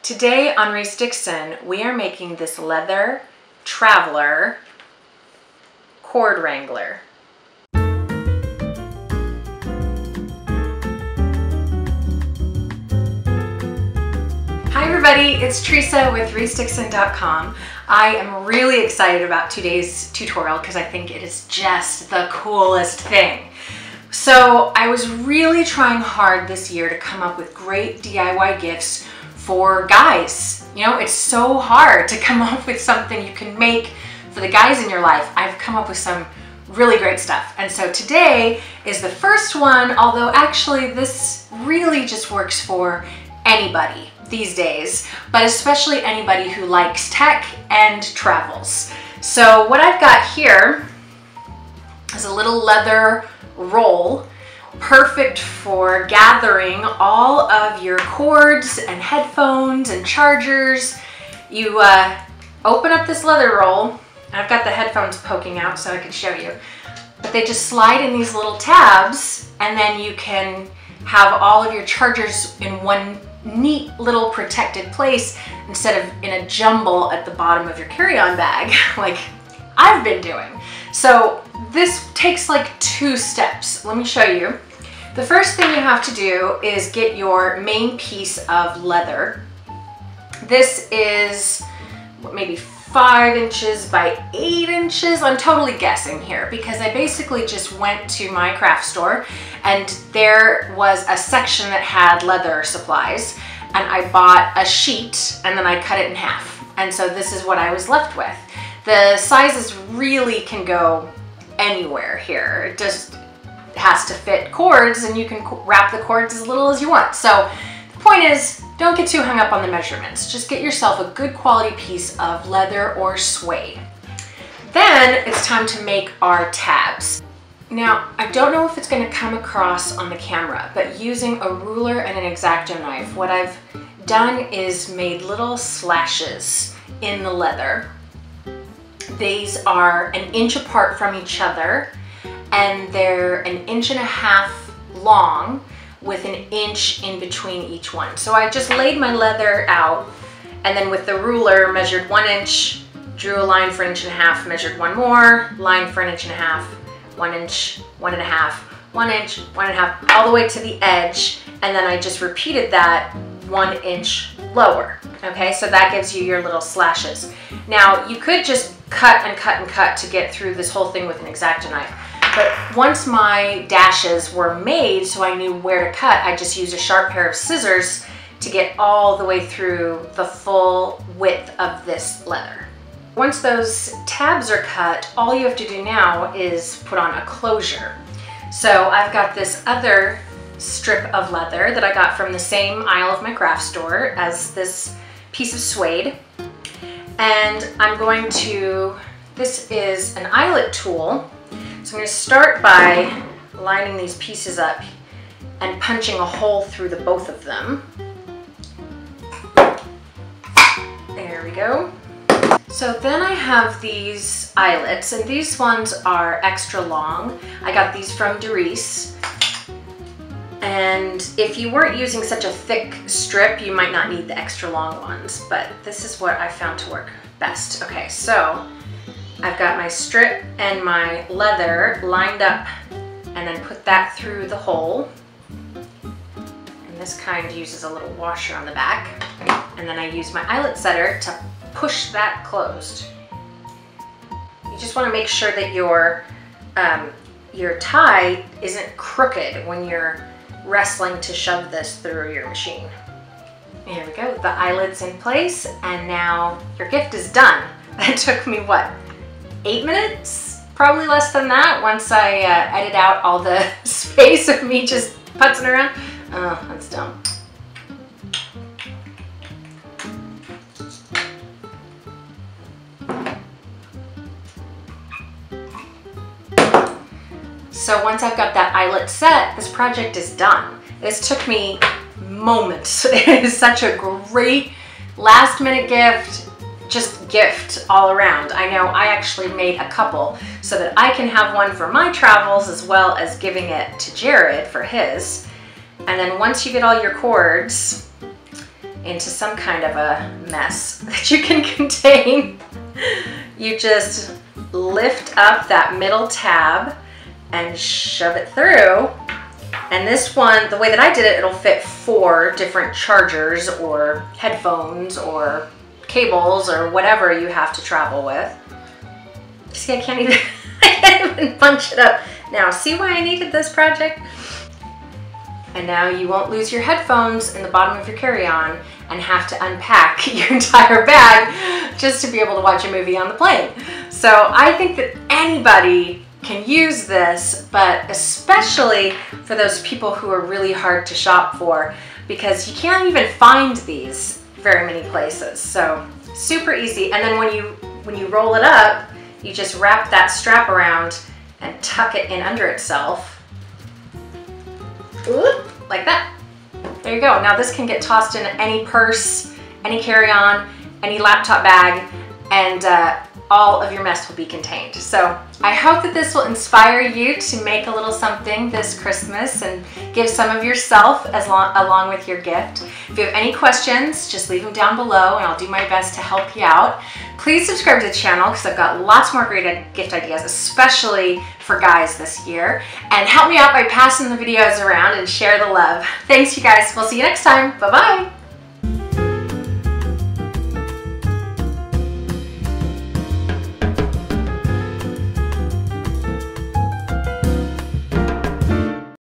Today on Reese Dixon, we are making this leather traveler cord wrangler. Hi everybody, it's Teresa with ReeseDixon.com. I am really excited about today's tutorial because I think it is just the coolest thing. So I was really trying hard this year to come up with great DIY gifts for guys. You know, it's so hard to come up with something you can make for the guys in your life. I've come up with some really great stuff. And so today is the first one, although actually this really just works for anybody these days, but especially anybody who likes tech and travels. So what I've got here is a little leather roll, perfect for gathering all of your cords and headphones and chargers. You open up this leather roll, and I've got the headphones poking out so I can show you, but they just slide in these little tabs, and then you can have all of your chargers in one neat little protected place instead of in a jumble at the bottom of your carry-on bag like I've been doing. So this takes like 2 steps. Let me show you. The first thing you have to do is get your main piece of leather. This is maybe 5 inches by 8 inches. I'm totally guessing here because I basically just went to my craft store and there was a section that had leather supplies, and I bought a sheet and then I cut it in half. And so this is what I was left with. The sizes really can go anywhere here. It just has to fit cords, and you can wrap the cords as little as you want. So the point is, don't get too hung up on the measurements. Just get yourself a good quality piece of leather or suede. Then it's time to make our tabs. Now, I don't know if it's going to come across on the camera, but using a ruler and an X-Acto knife, what I've done is made little slashes in the leather. These are 1 inch apart from each other, and they're 1.5 inches long with 1 inch in between each one. So I just laid my leather out, and then with the ruler measured 1 inch, drew a line for 1.5 inches, measured 1 more, line for 1.5 inches, 1 inch, 1.5, 1 inch, 1.5, all the way to the edge, and then I just repeated that 1 inch lower. Okay, so that gives you your little slashes. Now you could just cut and cut and cut to get through this whole thing with an X-Acto knife. But once my dashes were made so I knew where to cut, I just used a sharp pair of scissors to get all the way through the full width of this leather. Once those tabs are cut, all you have to do now is put on a closure. So I've got this other strip of leather that I got from the same aisle of my craft store as this piece of suede. And I'm going to, this is an eyelet tool. So I'm going to start by lining these pieces up and punching a hole through the both of them. There we go. So then I have these eyelets, and these ones are extra long. I got these from Reese. And if you weren't using such a thick strip, you might not need the extra long ones, but this is what I found to work best. Okay, so I've got my strip and my leather lined up, and then put that through the hole. And this kind uses a little washer on the back. And then I use my eyelet setter to push that closed. You just want to make sure that your tie isn't crooked when you're wrestling to shove this through your machine. There we go, the eyelet's in place, and now your gift is done. That took me, what, 8 minutes? Probably less than that once I edit out all the space of me just putzing around. Oh, that's dumb. So once I've got that eyelet set, this project is done. This took me moments. It is such a great last minute gift, just gift all around. I know I actually made a couple so that I can have one for my travels as well as giving it to Jared for his. And then once you get all your cords, into some kind of a mess that you can contain, you just lift up that middle tab and shove it through. And this one, the way that I did it, it'll fit 4 different chargers or headphones or cables or whatever you have to travel with. See, I can't even punch it up. Now, see why I needed this project? And now you won't lose your headphones in the bottom of your carry-on and have to unpack your entire bag just to be able to watch a movie on the plane. So I think that anybody can use this, but especially for those people who are really hard to shop for, because you can't even find these very many places. So super easy. And then when you roll it up, you just wrap that strap around and tuck it in under itself. Like that. There you go. Now this can get tossed in any purse, any carry-on, any laptop bag, and all of your mess will be contained. So I hope that this will inspire you to make a little something this Christmas and give some of yourself along with your gift. If you have any questions, just leave them down below and I'll do my best to help you out. Please subscribe to the channel because I've got lots more great gift ideas, especially for guys this year. And help me out by passing the videos around and share the love. Thanks, you guys. We'll see you next time. Bye-bye.